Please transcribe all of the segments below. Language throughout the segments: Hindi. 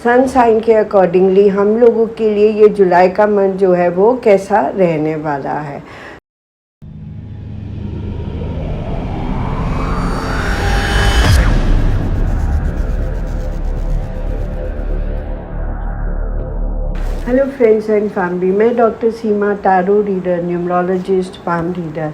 सन साइन के अकॉर्डिंगली हम लोगों के लिए ये जुलाई का मंथ जो है वो कैसा रहने वाला है। हेलो फ्रेंड्स एंड फैमिली, मैं doctor Seema, tarot reader, numerologist, palm reader.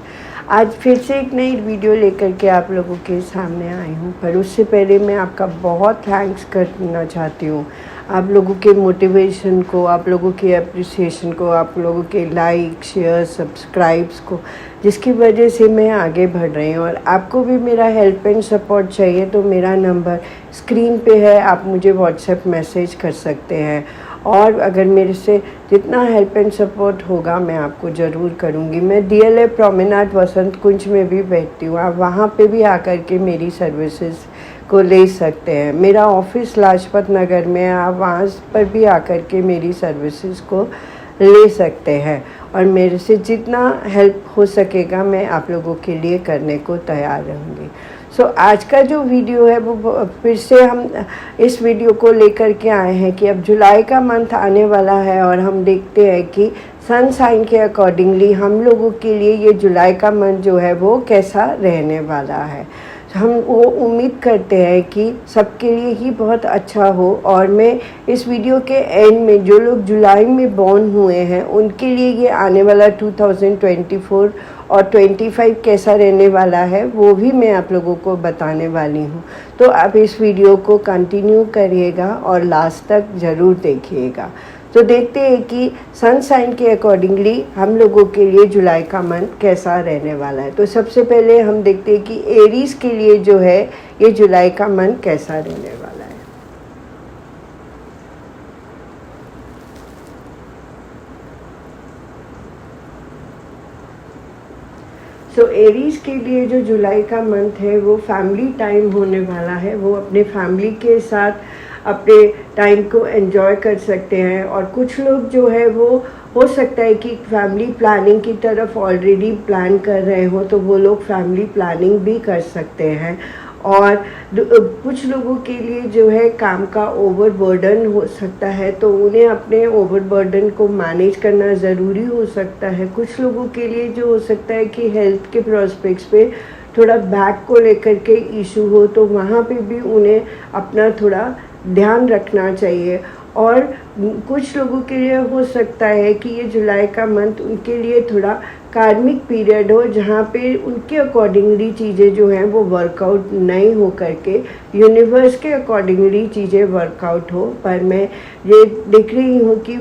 आज फिर से एक नई वीडियो लेकर के आप लोगों के सामने आई हूँ, पर उससे पहले मैं आपका बहुत थैंक्स करना चाहती हूँ आप लोगों के मोटिवेशन को, आप लोगों के अप्रिसिएशन को, आप लोगों के लाइक, शेयर, सब्सक्राइब्स को, जिसकी वजह से मैं आगे बढ़ रही हूँ। और आपको भी मेरा हेल्प एंड सपोर्ट चाहिए तो मेरा नंबर स्क्रीन पे है, आप मुझे व्हाट्सएप मैसेज कर सकते हैं। और अगर मेरे से जितना हेल्प एंड सपोर्ट होगा मैं आपको ज़रूर करूँगी। मैं DLA प्रोमेनाड वसंत कुंज में भी बैठती हूँ, आप वहाँ पे भी आकर के मेरी सर्विसेज को ले सकते हैं। मेरा ऑफिस लाजपत नगर में है, आप वहाँ पर भी आकर के मेरी सर्विसेज को ले सकते हैं। और मेरे से जितना हेल्प हो सकेगा मैं आप लोगों के लिए करने को तैयार रहूँगी। आज का जो वीडियो है वो फिर से हम इस वीडियो को लेकर के आए हैं कि अब जुलाई का मंथ आने वाला है और हम देखते हैं कि सन साइन के अकॉर्डिंगली हम लोगों के लिए ये जुलाई का मंथ जो है वो कैसा रहने वाला है। हम वो उम्मीद करते हैं कि सबके लिए ही बहुत अच्छा हो। और मैं इस वीडियो के एंड में जो लोग जुलाई में बॉर्न हुए हैं उनके लिए ये आने वाला 2024 और 25 कैसा रहने वाला है वो भी मैं आप लोगों को बताने वाली हूँ। तो आप इस वीडियो को कंटिन्यू करिएगा और लास्ट तक ज़रूर देखिएगा। तो देखते हैं कि सन साइन के अकॉर्डिंगली हम लोगों के लिए जुलाई का मंथ कैसा रहने वाला है। तो सबसे पहले हम देखते हैं कि एरीज के लिए जो है ये जुलाई का मंथ कैसा रहने वाला है। एरीज के लिए जो जुलाई का मंथ है वो फैमिली टाइम होने वाला है। वो अपने फैमिली के साथ अपने टाइम को एंजॉय कर सकते हैं। और कुछ लोग जो है वो हो सकता है कि फैमिली प्लानिंग की तरफ ऑलरेडी प्लान कर रहे हो, तो वो लोग फैमिली प्लानिंग भी कर सकते हैं। और कुछ लोगों के लिए जो है काम का ओवरबर्डन हो सकता है, तो उन्हें अपने ओवरबर्डन को मैनेज करना ज़रूरी हो सकता है। कुछ लोगों के लिए जो हो सकता है कि हेल्थ के प्रोस्पेक्ट्स पे थोड़ा बैक को लेकर के इशू हो, तो वहाँ पे भी उन्हें अपना थोड़ा ध्यान रखना चाहिए। और कुछ लोगों के लिए हो सकता है कि ये जुलाई का मंथ उनके लिए थोड़ा कार्मिक पीरियड हो, जहाँ पे उनके अकॉर्डिंगली चीज़ें जो हैं वो वर्कआउट नहीं हो करके यूनिवर्स के अकॉर्डिंगली चीज़ें वर्कआउट हो। पर मैं ये देख रही हूँ कि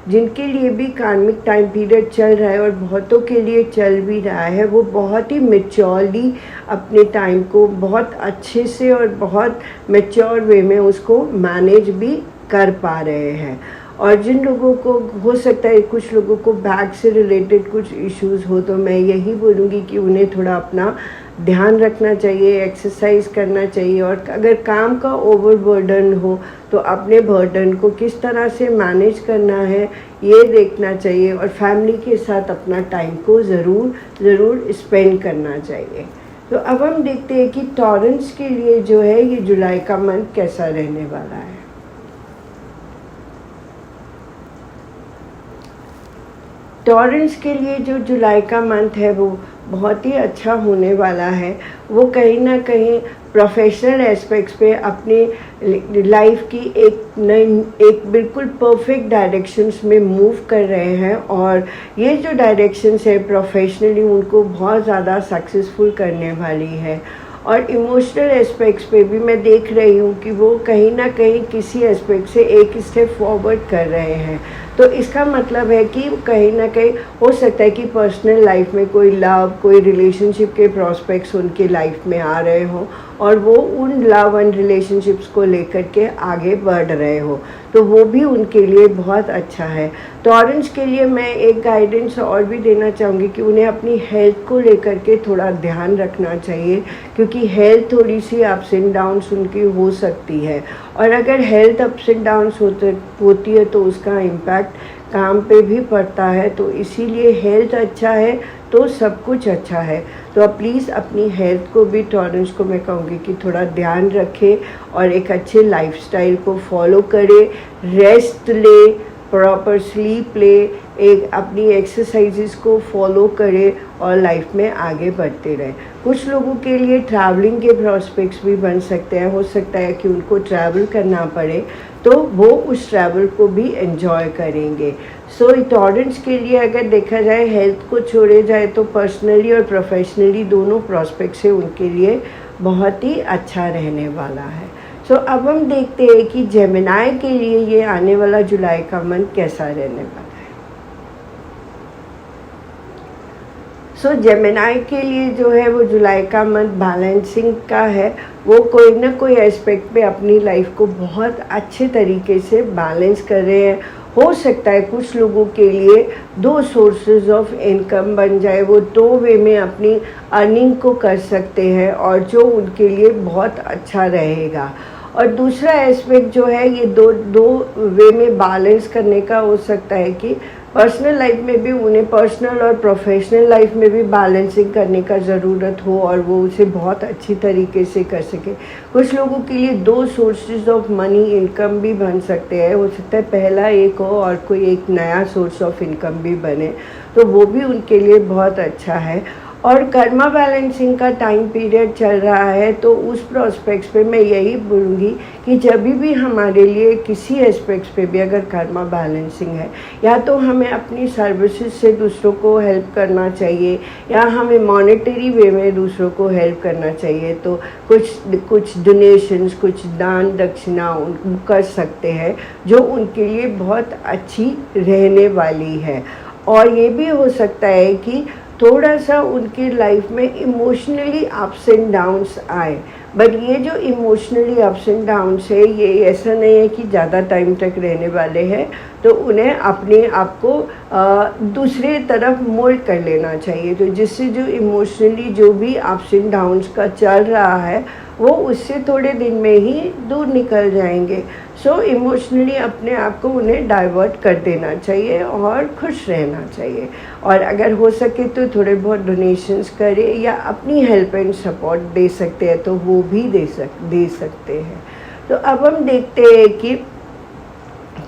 जिनके लिए भी कार्मिक टाइम पीरियड चल रहा है और बहुतों के लिए चल भी रहा है, वो बहुत ही मेच्योरली अपने टाइम को बहुत अच्छे से और बहुत मेच्योर वे में उसको मैनेज भी कर पा रहे हैं। और जिन लोगों को हो सकता है कुछ लोगों को बैक से रिलेटेड कुछ इश्यूज़ हो, तो मैं यही बोलूँगी कि उन्हें थोड़ा अपना ध्यान रखना चाहिए, एक्सरसाइज करना चाहिए। और अगर काम का ओवरबर्डन हो तो अपने बर्डन को किस तरह से मैनेज करना है ये देखना चाहिए। और फैमिली के साथ अपना टाइम को ज़रूर स्पेंड करना चाहिए। तो अब हम देखते हैं कि टॉरेंस के लिए जो है ये जुलाई का मंथ कैसा रहने वाला है। टॉरेंस के लिए जो जुलाई का मंथ है वो बहुत ही अच्छा होने वाला है। वो कहीं ना कहीं प्रोफेशनल एस्पेक्ट्स पे अपनी लाइफ की एक बिल्कुल परफेक्ट डायरेक्शंस में मूव कर रहे हैं। और ये जो डायरेक्शंस है प्रोफेशनली उनको बहुत ज़्यादा सक्सेसफुल करने वाली है। और इमोशनल एस्पेक्ट्स पे भी मैं देख रही हूँ कि वो कहीं ना कहीं किसी एस्पेक्ट से एक स्टेप फॉरवर्ड कर रहे हैं। तो इसका मतलब है कि कहीं ना कहीं हो सकता है कि पर्सनल लाइफ में कोई लव, कोई रिलेशनशिप के प्रॉस्पेक्ट्स उनके लाइफ में आ रहे हो और वो उन लव एंड रिलेशनशिप्स को लेकर के आगे बढ़ रहे हो, तो वो भी उनके लिए बहुत अच्छा है। टॉरेंस के लिए मैं एक गाइडेंस और भी देना चाहूँगी कि उन्हें अपनी हेल्थ को लेकर के थोड़ा ध्यान रखना चाहिए, क्योंकि हेल्थ थोड़ी सी अप्स एंड डाउन्स उनकी हो सकती है। और अगर हेल्थ अप्स एंड डाउन्स होती है तो उसका इम्पैक्ट काम पे भी पड़ता है। तो इसीलिए हेल्थ अच्छा है तो सब कुछ अच्छा है। तो आप प्लीज़ अपनी हेल्थ को भी, टॉलरेंस को मैं कहूँगी कि थोड़ा ध्यान रखें और एक अच्छे लाइफस्टाइल को फॉलो करें, रेस्ट ले, प्रॉपर स्लीप ले, एक अपनी एक्सरसाइजेस को फॉलो करें और लाइफ में आगे बढ़ते रहें। कुछ लोगों के लिए ट्रैवलिंग के प्रॉस्पेक्ट्स भी बन सकते हैं, हो सकता है कि उनको ट्रैवल करना पड़े, तो वो उस ट्रैवल को भी एंजॉय करेंगे। सो टॉलरेंस के लिए अगर देखा जाए, हेल्थ को छोड़े जाए तो पर्सनली और प्रोफेशनली दोनों प्रॉस्पेक्ट से उनके लिए बहुत ही अच्छा रहने वाला है। सो अब हम देखते हैं कि जेमिनी के लिए ये आने वाला जुलाई का मंथ कैसा रहने वाला है। सो जेमिनी के लिए जो है वो जुलाई का मंथ बैलेंसिंग का है। वो कोई ना कोई एस्पेक्ट पे अपनी लाइफ को बहुत अच्छे तरीके से बैलेंस कर रहे हैं। हो सकता है कुछ लोगों के लिए 2 सोर्सेज ऑफ इनकम बन जाए, वो 2 वे में अपनी अर्निंग को कर सकते हैं और जो उनके लिए बहुत अच्छा रहेगा। और दूसरा एस्पेक्ट जो है, ये दो वे में बैलेंस करने का हो सकता है कि पर्सनल लाइफ में भी उन्हें पर्सनल और प्रोफेशनल लाइफ में भी बैलेंसिंग करने का ज़रूरत हो और वो उसे बहुत अच्छी तरीके से कर सके। कुछ लोगों के लिए 2 सोर्सेज ऑफ मनी इनकम भी बन सकते हैं। हो सकता है पहला एक हो और कोई एक नया सोर्स ऑफ इनकम भी बने, तो वो भी उनके लिए बहुत अच्छा है। और कर्मा बैलेंसिंग का टाइम पीरियड चल रहा है, तो उस प्रोस्पेक्ट्स पे मैं यही बोलूँगी कि जब भी हमारे लिए किसी एस्पेक्ट्स पे भी अगर कर्मा बैलेंसिंग है, या तो हमें अपनी सर्विसेज से दूसरों को हेल्प करना चाहिए या हमें मॉनेटरी वे में दूसरों को हेल्प करना चाहिए। तो कुछ डोनेशंस, कुछ दान दक्षिणा उन कर सकते हैं जो उनके लिए बहुत अच्छी रहने वाली है। और ये भी हो सकता है कि थोड़ा सा उनकी लाइफ में इमोशनली अप्स एंड डाउन्स आए, बट ये जो इमोशनली अप्स एंड डाउन्स है, ये ऐसा नहीं है कि ज़्यादा टाइम तक रहने वाले हैं। तो उन्हें अपने आप को दूसरे तरफ मोल्ड कर लेना चाहिए, तो जिससे जो इमोशनली जो भी अप्स एंड डाउन्स का चल रहा है वो उससे थोड़े दिन में ही दूर निकल जाएंगे। सो इमोशनली अपने आप को उन्हें डाइवर्ट कर देना चाहिए और खुश रहना चाहिए। और अगर हो सके तो थोड़े बहुत डोनेशंस करें या अपनी हेल्प एंड सपोर्ट दे सकते हैं तो वो भी दे सकते हैं। तो अब हम देखते हैं कि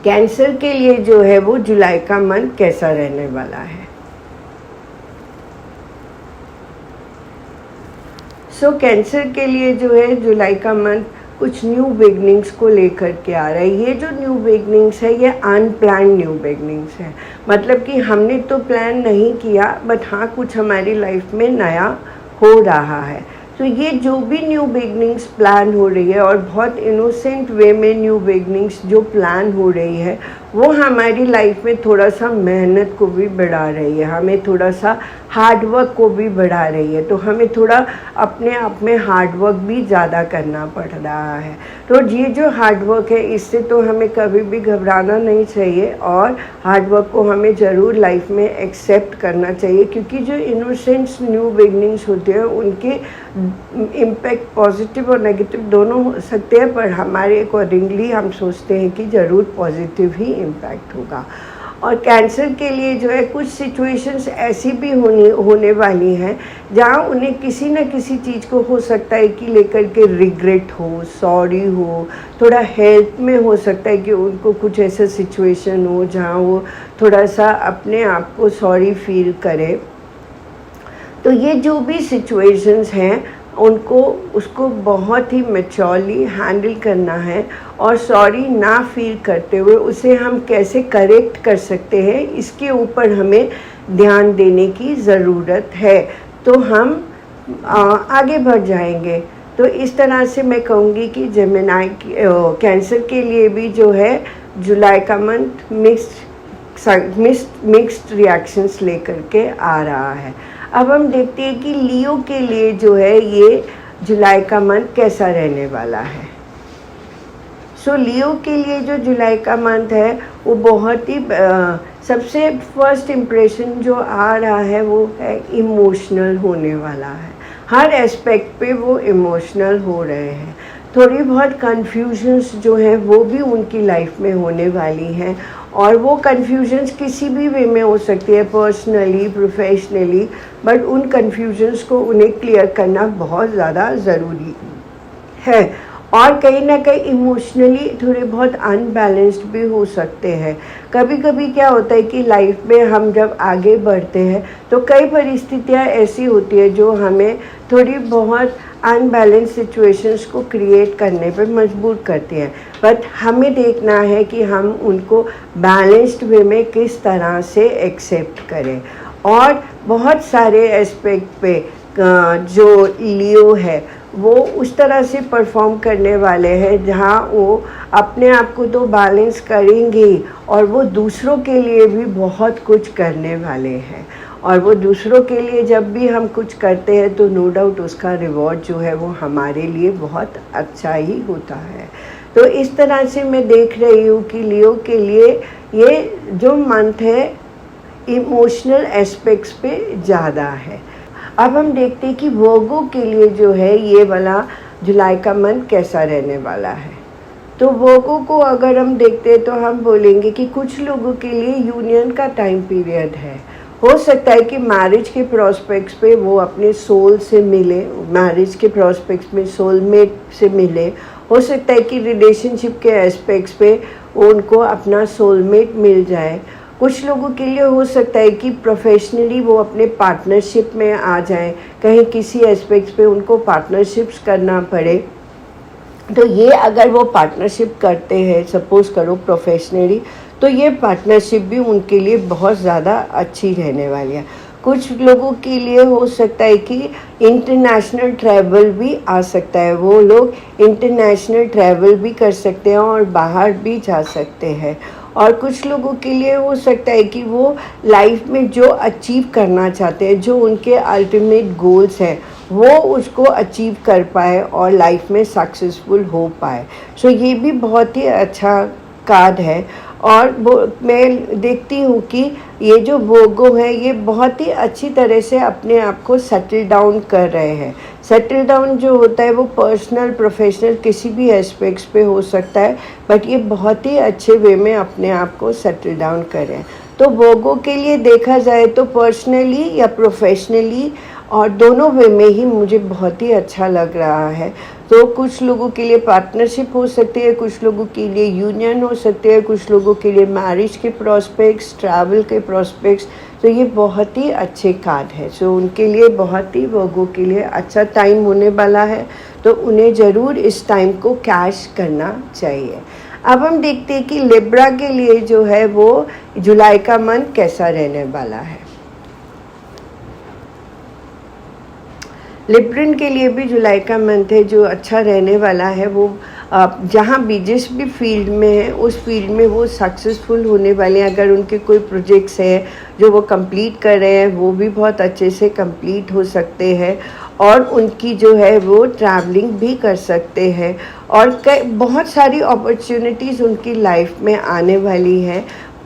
कैंसर के लिए जो है वो जुलाई का मंथ कैसा रहने वाला है। सो कैंसर के लिए जो है जुलाई का मंथ कुछ न्यू बिगनिंग्स को लेकर के आ रहा है। ये जो न्यू बिगनिंग्स है ये अनप्लान न्यू बिगनिंग्स है, मतलब कि हमने तो प्लान नहीं किया, बट हाँ कुछ हमारी लाइफ में नया हो रहा है। तो ये जो भी न्यू बिगनिंग्स प्लान हो रही है और बहुत इनोसेंट वे में न्यू बिगनिंग्स जो प्लान हो रही है, वो हमारी लाइफ में थोड़ा सा मेहनत को भी बढ़ा रही है, हमें थोड़ा सा हार्डवर्क को भी बढ़ा रही है। तो हमें थोड़ा अपने आप में हार्डवर्क भी ज़्यादा करना पड़ रहा है। तो ये जो हार्डवर्क है इससे तो हमें कभी भी घबराना नहीं चाहिए और हार्डवर्क को हमें ज़रूर लाइफ में एक्सेप्ट करना चाहिए, क्योंकि जो इनोसेंट्स न्यू बिगनिंग्स होते हैं उनके इम्पैक्ट पॉजिटिव और नेगेटिव दोनों हो सकते हैं, पर हमारे अकॉर्डिंगली हम सोचते हैं कि ज़रूर पॉजिटिव ही इम्पैक्ट होगा। और कैंसर के लिए जो है कुछ सिचुएशंस ऐसी भी होने वाली हैं जहाँ उन्हें किसी न किसी चीज़ को हो सकता है कि लेकर के रिग्रेट हो, सॉरी हो, थोड़ा हेल्थ में हो सकता है कि उनको कुछ ऐसा सिचुएशन हो जहाँ वो थोड़ा सा अपने आप को सॉरी फील करे। तो ये जो भी सिचुएशंस हैं उनको उसको बहुत ही मैच्योरली हैंडल करना है और सॉरी ना फील करते हुए उसे हम कैसे करेक्ट कर सकते हैं इसके ऊपर हमें ध्यान देने की ज़रूरत है, तो हम आगे बढ़ जाएंगे। तो इस तरह से मैं कहूँगी कि जेमिनी कैंसर के लिए भी जो है जुलाई का मंथ मिक्स्ड रिएक्शंस लेकर के आ रहा है। अब हम देखते हैं कि लियो के लिए जो है ये जुलाई का मंथ कैसा रहने वाला है। सो लियो के लिए जो जुलाई का मंथ है वो बहुत ही सबसे फर्स्ट इम्प्रेशन जो आ रहा है वो है इमोशनल होने वाला है। हर एस्पेक्ट पे वो इमोशनल हो रहे हैं। थोड़ी बहुत कन्फ्यूजन्स जो हैं वो भी उनकी लाइफ में होने वाली हैं, और वो कन्फ्यूजन्स किसी भी वे में हो सकती है, पर्सनली, प्रोफेशनली, बट उन कन्फ्यूजन्स को उन्हें क्लियर करना बहुत ज़्यादा ज़रूरी है। और कहीं ना कहीं इमोशनली थोड़े बहुत अनबैलेंस्ड भी हो सकते हैं। कभी कभी क्या होता है कि लाइफ में हम जब आगे बढ़ते हैं तो कई परिस्थितियाँ ऐसी होती है जो हमें थोड़ी बहुत अनबैलेंस सिचुएशंस को क्रिएट करने पे मजबूर करती हैं, बट हमें देखना है कि हम उनको बैलेंस्ड वे में किस तरह से एक्सेप्ट करें। और बहुत सारे एस्पेक्ट पे जो लियो है वो उस तरह से परफॉर्म करने वाले हैं जहाँ वो अपने आप को तो बैलेंस करेंगे और वो दूसरों के लिए भी बहुत कुछ करने वाले हैं। और वो दूसरों के लिए जब भी हम कुछ करते हैं तो नो डाउट उसका रिवॉर्ड जो है वो हमारे लिए बहुत अच्छा ही होता है। तो इस तरह से मैं देख रही हूँ कि लियो के लिए ये जो मंथ है इमोशनल एस्पेक्ट्स पे ज़्यादा है। अब हम देखते हैं कि वर्गो के लिए जो है ये वाला जुलाई का मंथ कैसा रहने वाला है। तो वर्गो को अगर हम देखते हैं तो हम बोलेंगे कि कुछ लोगों के लिए यूनियन का टाइम पीरियड है। हो सकता है कि मैरिज के प्रोस्पेक्ट्स पे वो अपने सोल से मिले, मैरिज के प्रोस्पेक्ट्स में सोलमेट से मिले। हो सकता है कि रिलेशनशिप के एस्पेक्ट्स पे उनको अपना सोलमेट मिल जाए। कुछ लोगों के लिए हो सकता है कि प्रोफेशनली वो अपने पार्टनरशिप में आ जाएं, कहीं किसी एस्पेक्ट्स पे उनको पार्टनरशिप्स करना पड़े। तो ये अगर वो पार्टनरशिप करते हैं सपोज़ करो प्रोफेशनली, तो ये पार्टनरशिप भी उनके लिए बहुत ज़्यादा अच्छी रहने वाली है। कुछ लोगों के लिए हो सकता है कि इंटरनेशनल ट्रैवल भी आ सकता है, वो लोग इंटरनेशनल ट्रैवल भी कर सकते हैं और बाहर भी जा सकते हैं। और कुछ लोगों के लिए हो सकता है कि वो लाइफ में जो अचीव करना चाहते हैं, जो उनके अल्टीमेट गोल्स हैं, वो उसको अचीव कर पाए और लाइफ में सक्सेसफुल हो पाए। सो ये भी बहुत ही अच्छा कार्ड है। और वो मैं देखती हूँ कि ये जो वर्गो है ये बहुत ही अच्छी तरह से अपने आप को सेटल डाउन कर रहे हैं। सेटल डाउन जो होता है वो पर्सनल प्रोफेशनल किसी भी एस्पेक्ट्स पे हो सकता है, बट ये बहुत ही अच्छे वे में अपने आप को सेटल डाउन कर रहे हैं। तो वर्गो के लिए देखा जाए तो पर्सनली या प्रोफेशनली और दोनों वे में ही मुझे बहुत ही अच्छा लग रहा है। तो कुछ लोगों के लिए पार्टनरशिप हो सकती है, कुछ लोगों के लिए यूनियन हो सकती है, कुछ लोगों के लिए मैरिज के प्रॉस्पेक्ट्स, ट्रैवल के प्रॉस्पेक्ट्स। तो ये बहुत ही अच्छे कार्ड है। सो उनके लिए बहुत ही वर्गो के लिए अच्छा टाइम होने वाला है, तो उन्हें ज़रूर इस टाइम को कैश करना चाहिए। अब हम देखते हैं कि लिब्रा के लिए जो है वो जुलाई का मंथ कैसा रहने वाला है। लिब्रन के लिए भी जुलाई का मंथ है जो अच्छा रहने वाला है। वो जहाँ भी जिस भी फील्ड में है उस फील्ड में वो सक्सेसफुल होने वाले हैं। अगर उनके कोई प्रोजेक्ट्स हैं जो वो कंप्लीट कर रहे हैं वो भी बहुत अच्छे से कंप्लीट हो सकते हैं, और उनकी जो है वो ट्रैवलिंग भी कर सकते हैं, और बहुत सारी अपॉर्चुनिटीज़ उनकी लाइफ में आने वाली है।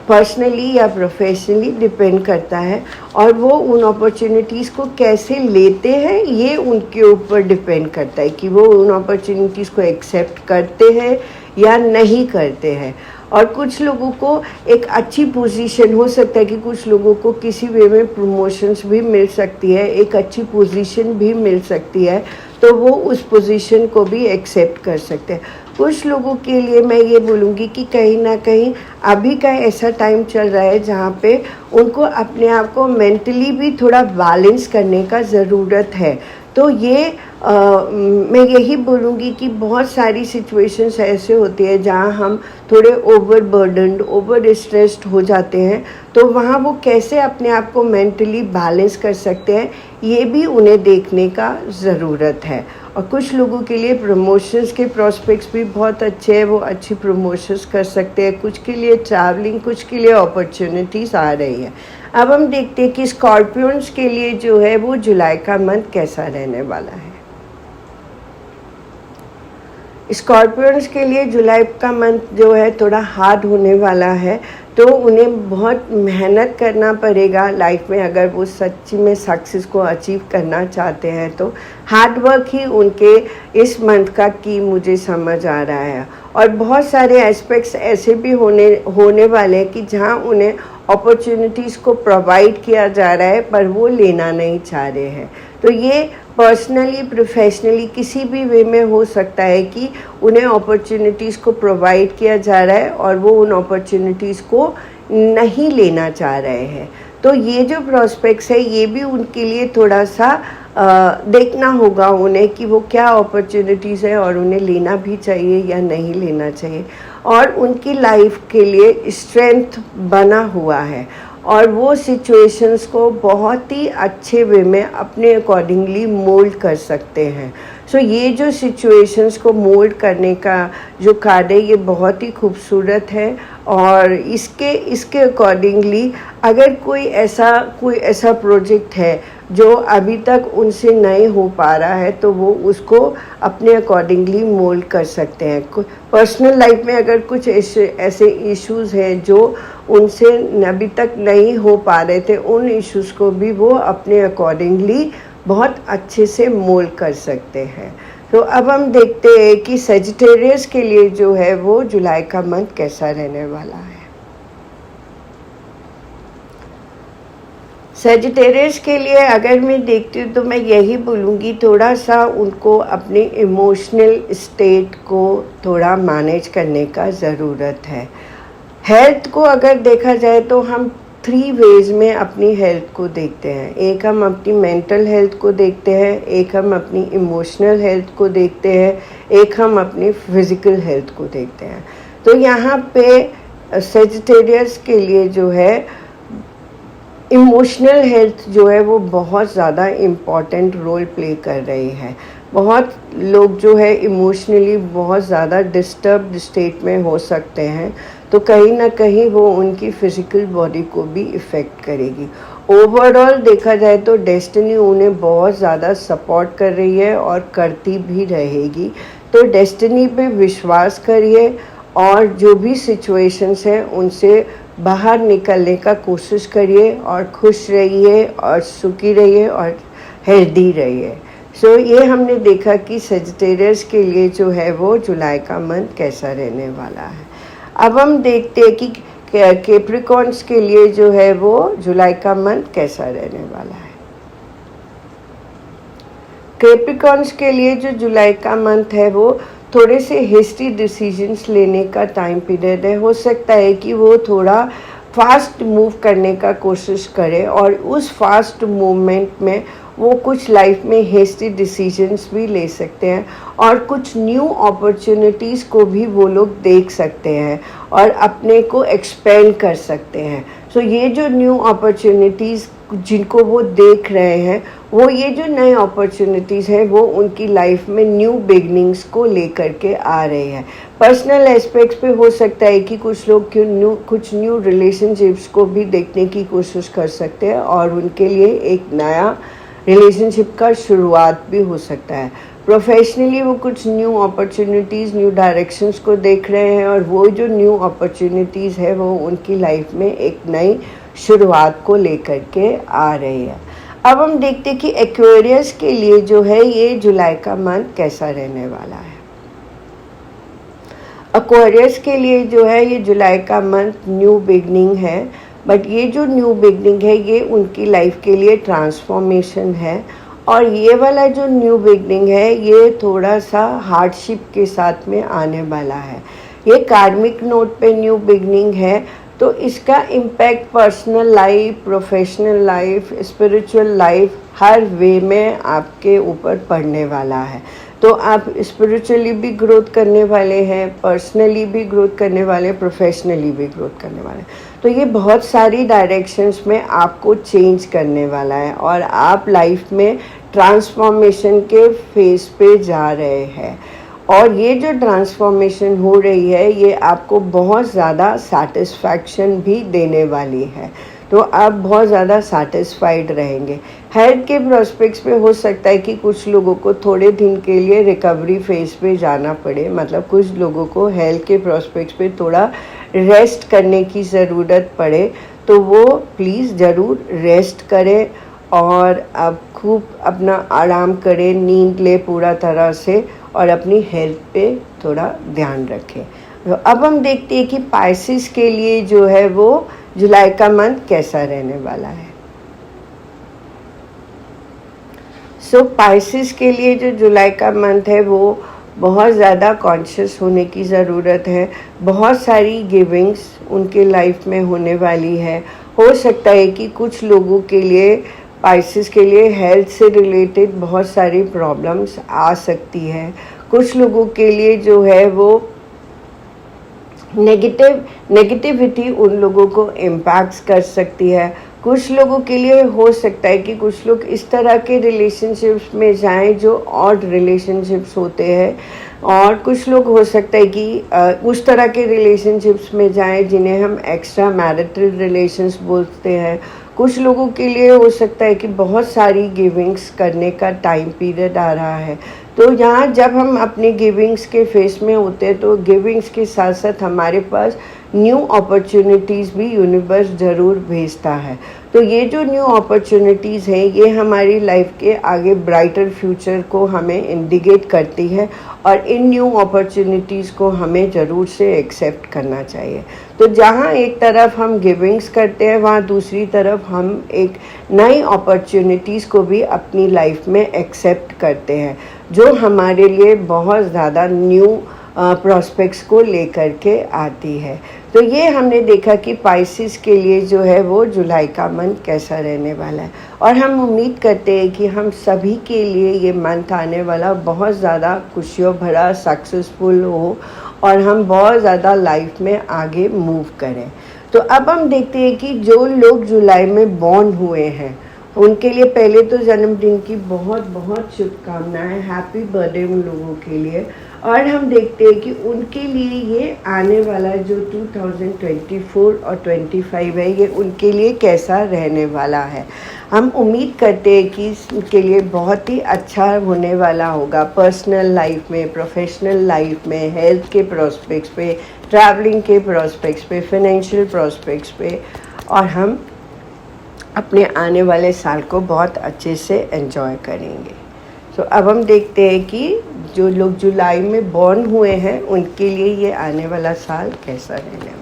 पर्सनली या प्रोफेशनली डिपेंड करता है, और वो उन अपॉर्चुनिटीज़ को कैसे लेते हैं ये उनके ऊपर डिपेंड करता है कि वो उन अपॉर्चुनिटीज़ को एक्सेप्ट करते हैं या नहीं करते हैं। और कुछ लोगों को एक अच्छी पोजीशन हो सकता है कि कुछ लोगों को किसी वे में प्रमोशंस भी मिल सकती है, एक अच्छी पोजीशन भी मिल सकती है, तो वो उस पोजीशन को भी एक्सेप्ट कर सकते हैं। कुछ लोगों के लिए मैं ये बोलूँगी कि कहीं ना कहीं अभी का ऐसा टाइम चल रहा है जहाँ पे उनको अपने आप को मेंटली भी थोड़ा बैलेंस करने का ज़रूरत है। तो ये मैं यही बोलूँगी कि बहुत सारी सिचुएशंस ऐसे होती है जहाँ हम थोड़े ओवर बर्डनड, ओवर स्ट्रेस्ड हो जाते हैं, तो वहाँ वो कैसे अपने आप को मेंटली बैलेंस कर सकते हैं ये भी उन्हें देखने का ज़रूरत है। और कुछ लोगों के लिए प्रमोशंस के प्रॉस्पेक्ट्स भी बहुत अच्छे हैं, वो अच्छी प्रमोशंस कर सकते हैं। कुछ के लिए ट्रैवलिंग, कुछ के लिए अपॉर्चुनिटीज़ आ रही है। अब हम देखते हैं कि स्कॉर्पियंस के लिए जो है वो जुलाई का मंथ कैसा रहने वाला है। स्कॉर्पियंस के लिए जुलाई का मंथ जो है थोड़ा हार्ड होने वाला है। तो उन्हें बहुत मेहनत करना पड़ेगा लाइफ में, अगर वो सच्ची में सक्सेस को अचीव करना चाहते हैं। तो हार्ड वर्क ही उनके इस मंथ का की मुझे समझ आ रहा है। और बहुत सारे एस्पेक्ट्स ऐसे भी होने वाले हैं कि जहाँ उन्हें अपॉर्चुनिटीज़ को प्रोवाइड किया जा रहा है पर वो लेना नहीं चाह रहे हैं। तो ये पर्सनली प्रोफेशनली किसी भी वे में हो सकता है कि उन्हें अपॉर्चुनिटीज़ को प्रोवाइड किया जा रहा है और वो उन अपॉर्चुनिटीज़ को नहीं लेना चाह रहे हैं। तो ये जो प्रॉस्पेक्ट्स है ये भी उनके लिए थोड़ा सा देखना होगा उन्हें कि वो क्या अपॉर्चुनिटीज़ है और उन्हें लेना भी चाहिए या नहीं लेना चाहिए। और उनकी लाइफ के लिए स्ट्रेंथ बना हुआ है और वो सिचुएशंस को बहुत ही अच्छे वे में अपने अकॉर्डिंगली मोल्ड कर सकते हैं। सो ये जो सिचुएशंस को मोल्ड करने का जो कार्ड है ये बहुत ही खूबसूरत है। और इसके अकॉर्डिंगली अगर कोई ऐसा प्रोजेक्ट है जो अभी तक उनसे नहीं हो पा रहा है तो वो उसको अपने अकॉर्डिंगली मोल्ड कर सकते हैं। पर्सनल लाइफ में अगर कुछ ऐसे इश्यूज़ हैं जो उनसे अभी तक नहीं हो पा रहे थे, उन इश्यूज़ को भी वो अपने अकॉर्डिंगली बहुत अच्छे से मोल्ड कर सकते हैं। तो अब हम देखते हैं कि सजिटेरियस के लिए जो है वो जुलाई का मंथ कैसा रहने वाला है। सजिटेरियस के लिए अगर मैं देखती हूँ तो मैं यही बोलूँगी थोड़ा सा उनको अपने इमोशनल स्टेट को थोड़ा मैनेज करने का ज़रूरत है। हेल्थ को अगर देखा जाए तो हम 3 वेज में अपनी हेल्थ को देखते हैं। एक हम अपनी मेंटल हेल्थ को देखते हैं, एक हम अपनी इमोशनल हेल्थ को देखते हैं, एक हम अपनी फिज़िकल हेल्थ को देखते हैं। तो यहाँ पे सजिटेरियस के लिए जो है इमोशनल हेल्थ जो है वो बहुत ज़्यादा इम्पॉर्टेंट रोल प्ले कर रही है। बहुत लोग जो है इमोशनली बहुत ज़्यादा डिस्टर्ब्ड स्टेट में हो सकते हैं, तो कहीं ना कहीं वो उनकी फिज़िकल बॉडी को भी इफ़ेक्ट करेगी। ओवरऑल देखा जाए तो डेस्टिनी उन्हें बहुत ज़्यादा सपोर्ट कर रही है और करती भी रहेगी। तो डेस्टिनी पे विश्वास करिए और जो भी सिचुएशंस हैं उनसे बाहर निकलने का कोशिश करिए और खुश रहिए और सुखी रहिए और हेल्दी रहिए। सो ये हमने देखा कि सजिटेरियस के लिए जो है वो जुलाई का मंथ कैसा रहने वाला है। अब हम देखते हैं कि कैप्रिकॉर्न्स के लिए जो है वो जुलाई का मंथ कैसा रहने वाला है। कैप्रिकॉर्न्स के लिए जो जुलाई का मंथ है वो थोड़े से हेस्टी डिसीजंस लेने का टाइम पीरियड है। हो सकता है कि वो थोड़ा फास्ट मूव करने का कोशिश करे और उस फास्ट मूवमेंट में वो कुछ लाइफ में हेस्टी डिसीजंस भी ले सकते हैं और कुछ न्यू अपॉर्चुनिटीज़ को भी वो लोग देख सकते हैं और अपने को एक्सपेंड कर सकते हैं। सो ये जो न्यू अपॉर्चुनिटीज़ जिनको वो देख रहे हैं, वो ये जो नए अपॉर्चुनिटीज़ हैं वो उनकी लाइफ में न्यू बिगनिंग्स को लेकर के आ रहे हैं। पर्सनल एस्पेक्ट्स पे हो सकता है कि कुछ लोग कुछ न्यू रिलेशनशिप्स को भी देखने की कोशिश कर सकते हैं और उनके लिए एक नया रिलेशनशिप का शुरुआत भी हो सकता है। प्रोफेशनली वो कुछ न्यू अपॉर्चुनिटीज़, न्यू डायरेक्शंस को देख रहे हैं और वो जो न्यू अपॉर्चुनिटीज़ है वो उनकी लाइफ में एक नई शुरुआत को लेकर के आ रही है। अब हम देखते हैं कि एक्वेरियस के लिए जो है ये जुलाई का मंथ कैसा रहने वाला है। एक्वेरियस के लिए जो है ये जुलाई का मंथ न्यू बिगनिंग है, बट ये जो न्यू बिगनिंग है ये उनकी लाइफ के लिए ट्रांसफॉर्मेशन है। और ये वाला जो न्यू बिगनिंग है ये थोड़ा सा हार्डशिप के साथ में आने वाला है। ये कार्मिक नोट पे न्यू बिगनिंग है, तो इसका impact personal life, professional life, spiritual life हर वे में आपके ऊपर पड़ने वाला है। तो आप स्पिरिचुअली भी ग्रोथ करने वाले हैं, पर्सनली भी ग्रोथ करने वाले, प्रोफेशनली भी ग्रोथ करने वाले हैं। तो ये बहुत सारी डायरेक्शंस में आपको चेंज करने वाला है और आप लाइफ में ट्रांसफॉर्मेशन के फेज पे जा रहे हैं। और ये जो ट्रांसफॉर्मेशन हो रही है ये आपको बहुत ज़्यादा सेटिस्फैक्शन भी देने वाली है, तो आप बहुत ज़्यादा सेटिस्फाइड रहेंगे। हेल्थ के प्रोस्पेक्ट्स पे हो सकता है कि कुछ लोगों को थोड़े दिन के लिए रिकवरी फेज पे जाना पड़े, मतलब कुछ लोगों को हेल्थ के प्रोस्पेक्ट्स पे थोड़ा रेस्ट करने की ज़रूरत पड़े, तो वो प्लीज़ ज़रूर रेस्ट करें और आप खूब अपना आराम करें, नींद ले पूरा तरह से और अपनी हेल्थ पे थोड़ा ध्यान रखें। तो अब हम देखते हैं कि पाइसेस के लिए जो है वो जुलाई का मंथ कैसा रहने वाला है। सो पाइसेस के लिए जो जुलाई का मंथ है वो बहुत ज़्यादा कॉन्शियस होने की ज़रूरत है। बहुत सारी गिविंग्स उनके लाइफ में होने वाली है। हो सकता है कि कुछ लोगों के लिए, पाइसेस के लिए, हेल्थ से रिलेटेड बहुत सारी प्रॉब्लम्स आ सकती है। कुछ लोगों के लिए जो है वो नेगेटिविटी उन लोगों को इम्पैक्ट्स कर सकती है। कुछ लोगों के लिए हो सकता है कि कुछ लोग इस तरह के रिलेशनशिप्स में जाएं जो ऑड रिलेशनशिप्स होते हैं, और कुछ लोग हो सकता है कि उस तरह के रिलेशनशिप्स में जाएं जिन्हें हम एक्स्ट्रा मैरिटल रिलेशंस बोलते हैं। कुछ लोगों के लिए हो सकता है कि बहुत सारी गिविंग्स करने का टाइम पीरियड आ रहा है। तो यहाँ जब हम अपने गिविंग्स के फेस में होते हैं तो गिविंग्स के साथ साथ हमारे पास न्यू अपॉर्चुनिटीज़ भी यूनिवर्स ज़रूर भेजता है। तो ये जो न्यू अपॉर्चुनिटीज़ हैं ये हमारी लाइफ के आगे ब्राइटर फ्यूचर को हमें इंडिकेट करती है, और इन न्यू अपॉर्चुनिटीज़ को हमें ज़रूर से एक्सेप्ट करना चाहिए। तो जहाँ एक तरफ हम गिविंग्स करते हैं, वहाँ दूसरी तरफ हम एक नई अपॉर्चुनिटीज़ को भी अपनी लाइफ में एक्सेप्ट करते हैं, जो हमारे लिए बहुत ज़्यादा न्यू प्रॉस्पेक्ट्स को लेकर के आती है। तो ये हमने देखा कि पाइसेस के लिए जो है वो जुलाई का मंथ कैसा रहने वाला है, और हम उम्मीद करते हैं कि हम सभी के लिए ये मंथ आने वाला बहुत ज़्यादा खुशियों भरा, सक्सेसफुल हो और हम बहुत ज़्यादा लाइफ में आगे मूव करें। तो अब हम देखते हैं कि जो लोग जुलाई में बॉर्न हुए हैं उनके लिए पहले तो जन्मदिन की बहुत बहुत शुभकामनाएं, हैप्पी बर्थडे उन लोगों के लिए। और हम देखते हैं कि उनके लिए ये आने वाला जो 2024 और 25 है ये उनके लिए कैसा रहने वाला है। हम उम्मीद करते हैं कि इसके लिए बहुत ही अच्छा होने वाला होगा, पर्सनल लाइफ में, प्रोफेशनल लाइफ में, हेल्थ के प्रोस्पेक्ट्स पे, ट्रैवलिंग के प्रोस्पेक्ट्स पे, फाइनेंशियल प्रोस्पेक्ट्स पे, और हम अपने आने वाले साल को बहुत अच्छे से एंजॉय करेंगे। तो अब हम देखते हैं कि जो लोग जुलाई में बॉर्न हुए हैं उनके लिए ये आने वाला साल कैसा रहने वाला है।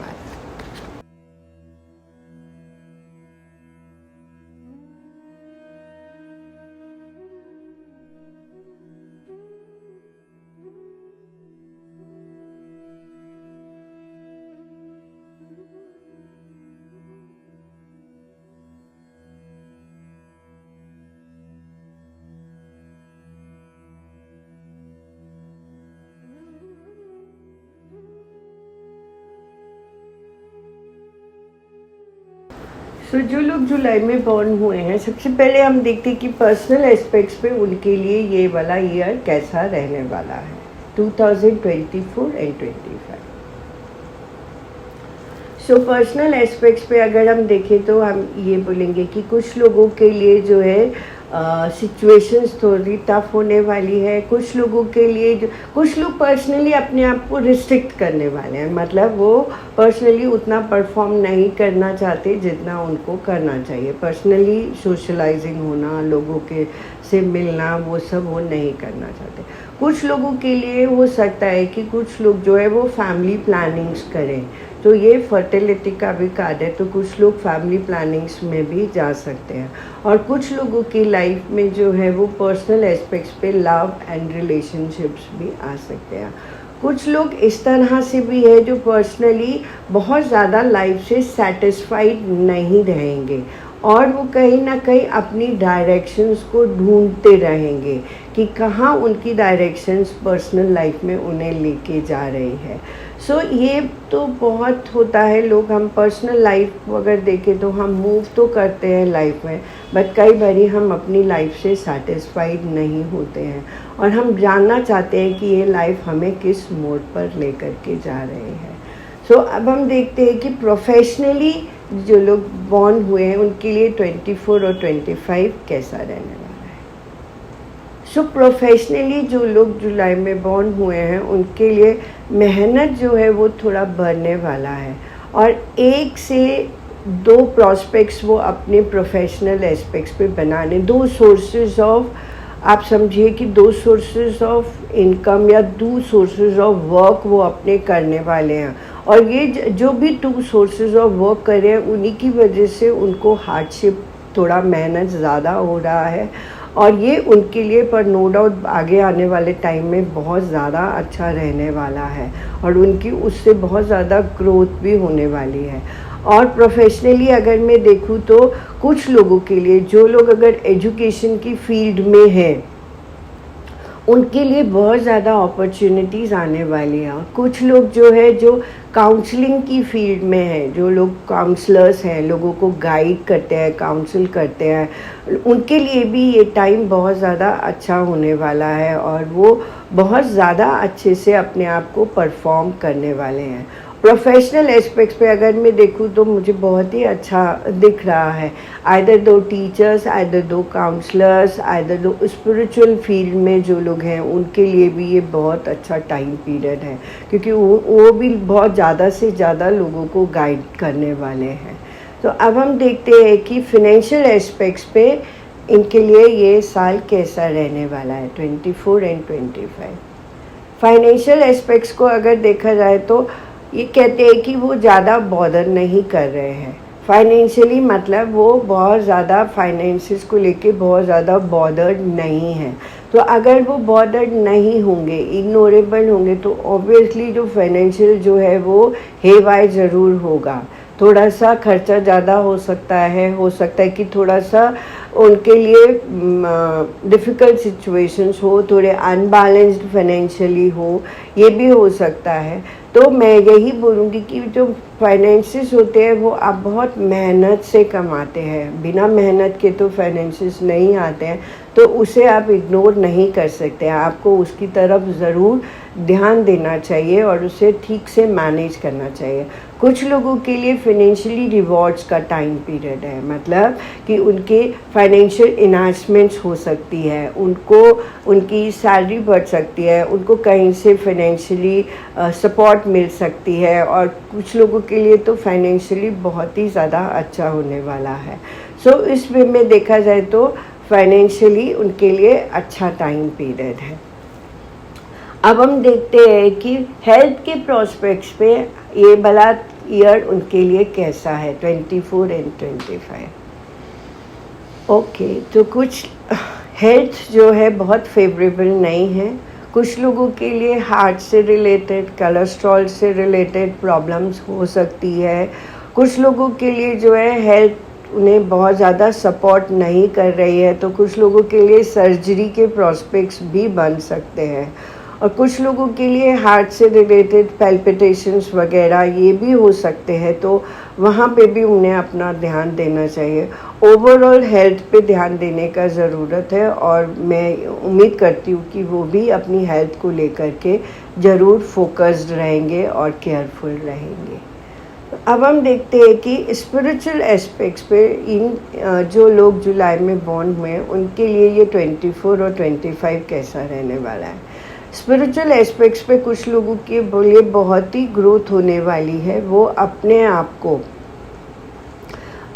जो लोग जुलाई में बॉर्न हुए हैं, सबसे पहले हम देखते हैं कि पर्सनल एस्पेक्ट्स पे उनके लिए ये वाला ईयर कैसा रहने वाला है, 2024 एंड 25। पर्सनल एस्पेक्ट्स पे अगर हम देखें तो हम ये बोलेंगे कि कुछ लोगों के लिए जो है सिचुएशंस थोड़ी टफ होने वाली है। कुछ लोगों के लिए कुछ लोग पर्सनली अपने आप को रिस्ट्रिक्ट करने वाले हैं, मतलब वो पर्सनली उतना परफॉर्म नहीं करना चाहते जितना उनको करना चाहिए। पर्सनली सोशलाइजिंग होना, लोगों के से मिलना, वो सब वो नहीं करना चाहते। कुछ लोगों के लिए हो सकता है कि कुछ लोग जो है वो फैमिली प्लानिंग्स करें, तो ये फर्टिलिटी का भी कार्ड है, तो कुछ लोग फैमिली प्लानिंग्स में भी जा सकते हैं। और कुछ लोगों की लाइफ में जो है वो पर्सनल एस्पेक्ट्स पे लव एंड रिलेशनशिप्स भी आ सकते हैं। कुछ लोग इस तरह से भी है जो पर्सनली बहुत ज़्यादा लाइफ से सेटिस्फाइड नहीं रहेंगे, और वो कहीं ना कहीं अपनी डायरेक्शंस को ढूंढते रहेंगे कि कहाँ उनकी डायरेक्शंस पर्सनल लाइफ में उन्हें लेके जा रही है। ये तो बहुत होता है। लोग, हम पर्सनल लाइफ अगर देखें तो हम मूव तो करते हैं लाइफ में, बट कई बारी हम अपनी लाइफ से सेटिस्फाइड नहीं होते हैं, और हम जानना चाहते हैं कि ये लाइफ हमें किस मोड पर लेकर के जा रही है। अब हम देखते हैं कि प्रोफेशनली जो लोग बॉर्न हुए हैं उनके लिए 24 और 25 कैसा रहने वाला है। सो प्रोफेशनली जो लोग जुलाई में बॉर्न हुए हैं उनके लिए मेहनत जो है वो थोड़ा बढ़ने वाला है, और 1 से 2 प्रॉस्पेक्ट्स वो अपने प्रोफेशनल एस्पेक्ट्स पे बनाने, 2 सोर्सेज ऑफ, आप समझिए कि 2 सोर्सेज ऑफ इनकम या 2 सोर्सेज ऑफ वर्क वो अपने करने वाले हैं। और ये जो भी 2 सोर्सेज ऑफ वर्क कर रहे हैं उन्हीं की वजह से उनको हार्डशिप, थोड़ा मेहनत ज़्यादा हो रहा है, और ये उनके लिए पर नो डाउट आगे आने वाले टाइम में बहुत ज़्यादा अच्छा रहने वाला है, और उनकी उससे बहुत ज़्यादा ग्रोथ भी होने वाली है। और प्रोफेशनली अगर मैं देखूँ तो कुछ लोगों के लिए, जो लोग अगर एजुकेशन की फील्ड में हैं उनके लिए बहुत ज़्यादा अपॉर्चुनिटीज़ आने वाली हैं। कुछ लोग जो है जो काउंसलिंग की फील्ड में हैं, जो लोग काउंसलर्स हैं, लोगों को गाइड करते हैं, काउंसिल करते हैं, उनके लिए भी ये टाइम बहुत ज़्यादा अच्छा होने वाला है, और वो बहुत ज़्यादा अच्छे से अपने आप को परफॉर्म करने वाले हैं। प्रोफेशनल एस्पेक्ट्स पे अगर मैं देखूँ तो मुझे बहुत ही अच्छा दिख रहा है। Either 2 teachers, either 2 counsellors, either 2 spiritual field में जो लोग हैं उनके लिए भी ये बहुत अच्छा टाइम पीरियड है, क्योंकि वो भी बहुत ज़्यादा से ज़्यादा लोगों को गाइड करने वाले हैं। तो अब हम देखते हैं कि फिनेंशियल एस्पेक्ट्स पे इनके लिए ये साल कैसा रहने वाला है, 24 एंड 25। फाइनेंशियल एस्पेक्ट्स को अगर देखा जाए तो ये कहते हैं कि वो ज़्यादा बॉदर नहीं कर रहे हैं फाइनेंशियली, मतलब वो बहुत ज़्यादा फाइनेंसिस को लेके बहुत ज़्यादा बॉदर्ड नहीं है। तो अगर वो बॉदर्ड नहीं होंगे, इग्नोरेबल होंगे, तो ऑब्वियसली जो फाइनेंशियल जो है वो हेवाय ज़रूर होगा। थोड़ा सा खर्चा ज़्यादा हो सकता है कि थोड़ा सा उनके लिए डिफ़िकल्ट सिचुएशंस हो, थोड़े अनबैलेंस्ड फाइनेंशियली हो, ये भी हो सकता है। तो मैं यही बोलूँगी कि जो फाइनेंसिस होते हैं वो आप बहुत मेहनत से कमाते हैं, बिना मेहनत के तो फाइनेंसिस नहीं आते हैं, तो उसे आप इग्नोर नहीं कर सकते हैं। आपको उसकी तरफ ज़रूर ध्यान देना चाहिए और उसे ठीक से मैनेज करना चाहिए। कुछ लोगों के लिए फाइनेंशियली रिवॉर्ड्स का टाइम पीरियड है, मतलब कि उनके फाइनेंशियल इन्हांसमेंट्स हो सकती है, उनको उनकी सैलरी बढ़ सकती है, उनको कहीं से फाइनेंशियली सपोर्ट मिल सकती है, और कुछ लोगों के लिए तो फाइनेंशियली बहुत ही ज़्यादा अच्छा होने वाला है। सो इस वे में देखा जाए तो फाइनेंशियली उनके लिए अच्छा टाइम पीरियड है। अब हम देखते हैं कि हेल्थ के प्रोस्पेक्ट्स पे ये वाला ईयर उनके लिए कैसा है, 24 एंड 25। ओके, तो कुछ हेल्थ जो है बहुत फेवरेबल नहीं है। कुछ लोगों के लिए हार्ट से रिलेटेड, कोलेस्ट्रॉल से रिलेटेड प्रॉब्लम्स हो सकती है। कुछ लोगों के लिए जो है हेल्थ उन्हें बहुत ज़्यादा सपोर्ट नहीं कर रही है, तो कुछ लोगों के लिए सर्जरी के प्रॉस्पेक्ट्स भी बन सकते हैं। और कुछ लोगों के लिए हार्ट से रिलेटेड पैल्पिटेशंस वगैरह ये भी हो सकते हैं, तो वहाँ पे भी उन्हें अपना ध्यान देना चाहिए। ओवरऑल हेल्थ पे ध्यान देने का ज़रूरत है, और मैं उम्मीद करती हूँ कि वो भी अपनी हेल्थ को लेकर के ज़रूर फोकस्ड रहेंगे और केयरफुल रहेंगे। अब हम देखते हैं कि स्पिरिचुअल एस्पेक्ट्स पे इन जो लोग जुलाई में बॉर्न हुए हैं उनके लिए ये 24 और 25 कैसा रहने वाला है। स्पिरिचुअल एस्पेक्ट्स पे कुछ लोगों के लिए बहुत ही ग्रोथ होने वाली है। वो अपने आप को,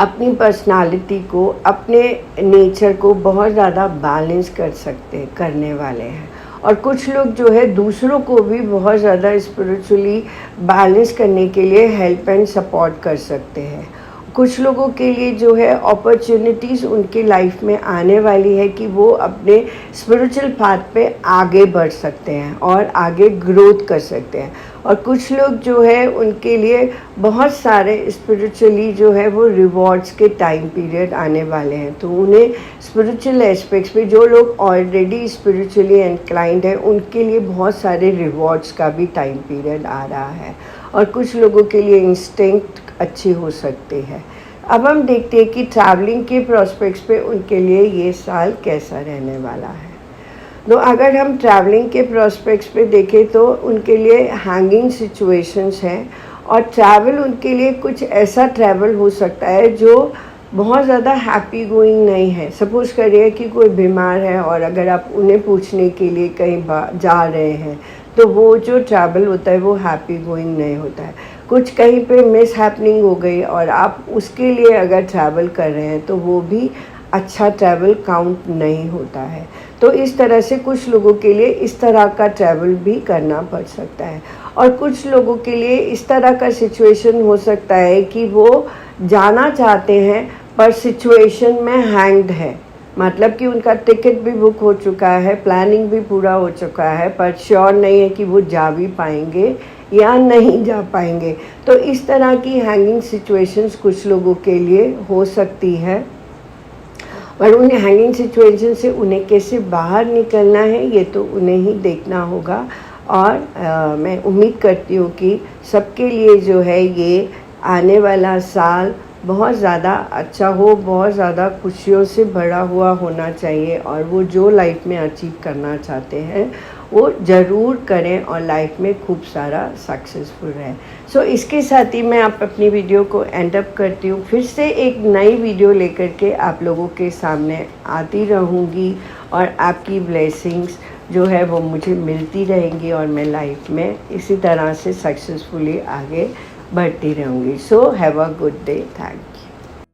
अपनी पर्सनालिटी को, अपने नेचर को बहुत ज़्यादा बैलेंस करने वाले हैं। और कुछ लोग जो है दूसरों को भी बहुत ज़्यादा स्पिरिचुअली बैलेंस करने के लिए हेल्प एंड सपोर्ट कर सकते हैं। कुछ लोगों के लिए जो है अपॉर्चुनिटीज़ उनके लाइफ में आने वाली है कि वो अपने स्पिरिचुअल पाथ पे आगे बढ़ सकते हैं और आगे ग्रोथ कर सकते हैं। और कुछ लोग जो है उनके लिए बहुत सारे स्पिरिचुअली जो है वो रिवॉर्ड्स के टाइम पीरियड आने वाले हैं, तो उन्हें स्पिरिचुअल एस्पेक्ट्स पे जो लोग ऑलरेडी स्पिरिचुअली इंक्लाइंड है उनके लिए बहुत सारे रिवॉर्ड्स का भी टाइम पीरियड आ रहा है। और कुछ लोगों के लिए इंस्टिंक्ट अच्छी हो सकती है। अब हम देखते हैं कि ट्रैवलिंग के प्रोस्पेक्ट्स पे उनके लिए ये साल कैसा रहने वाला है। तो अगर हम ट्रैवलिंग के प्रोस्पेक्ट्स पे देखें तो उनके लिए हैंगिंग सिचुएशंस हैं, और ट्रैवल उनके लिए कुछ ऐसा ट्रैवल हो सकता है जो बहुत ज़्यादा हैप्पी गोइंग नहीं है। सपोज़ करिए कि कोई बीमार है और अगर आप उन्हें पूछने के लिए कहीं जा रहे हैं तो वो जो ट्रैवल होता है वो हैप्पी गोइंग नहीं होता है। कुछ कहीं पे मिस हैपनिंग हो गई और आप उसके लिए अगर ट्रैवल कर रहे हैं तो वो भी अच्छा ट्रैवल काउंट नहीं होता है। तो इस तरह से कुछ लोगों के लिए इस तरह का ट्रैवल भी करना पड़ सकता है और कुछ लोगों के लिए इस तरह का सिचुएशन हो सकता है कि वो जाना चाहते हैं पर सिचुएशन में हैंग्ड है, मतलब कि उनका टिकट भी बुक हो चुका है, प्लानिंग भी पूरा हो चुका है, पर श्योर नहीं है कि वो जा भी पाएंगे या नहीं जा पाएंगे। तो इस तरह की हैंगिंग सिचुएशंस कुछ लोगों के लिए हो सकती है और उन्हें हैंगिंग सिचुएशन से उन्हें कैसे बाहर निकलना है ये तो उन्हें ही देखना होगा। और मैं उम्मीद करती हूँ कि सबके लिए जो है ये आने वाला साल बहुत ज़्यादा अच्छा हो, बहुत ज़्यादा खुशियों से भरा हुआ होना चाहिए और वो जो लाइफ में अचीव करना चाहते हैं वो ज़रूर करें और लाइफ में खूब सारा सक्सेसफुल रहें। सो इसके साथ ही मैं आप अपनी वीडियो को एंड अप करती हूँ। फिर से एक नई वीडियो लेकर के आप लोगों के सामने आती रहूँगी और आपकी ब्लेसिंग्स जो है वो मुझे मिलती रहेंगी और मैं लाइफ में इसी तरह से सक्सेसफुली आगे बढ़ती रहूँगी। So have a good day. Thank you.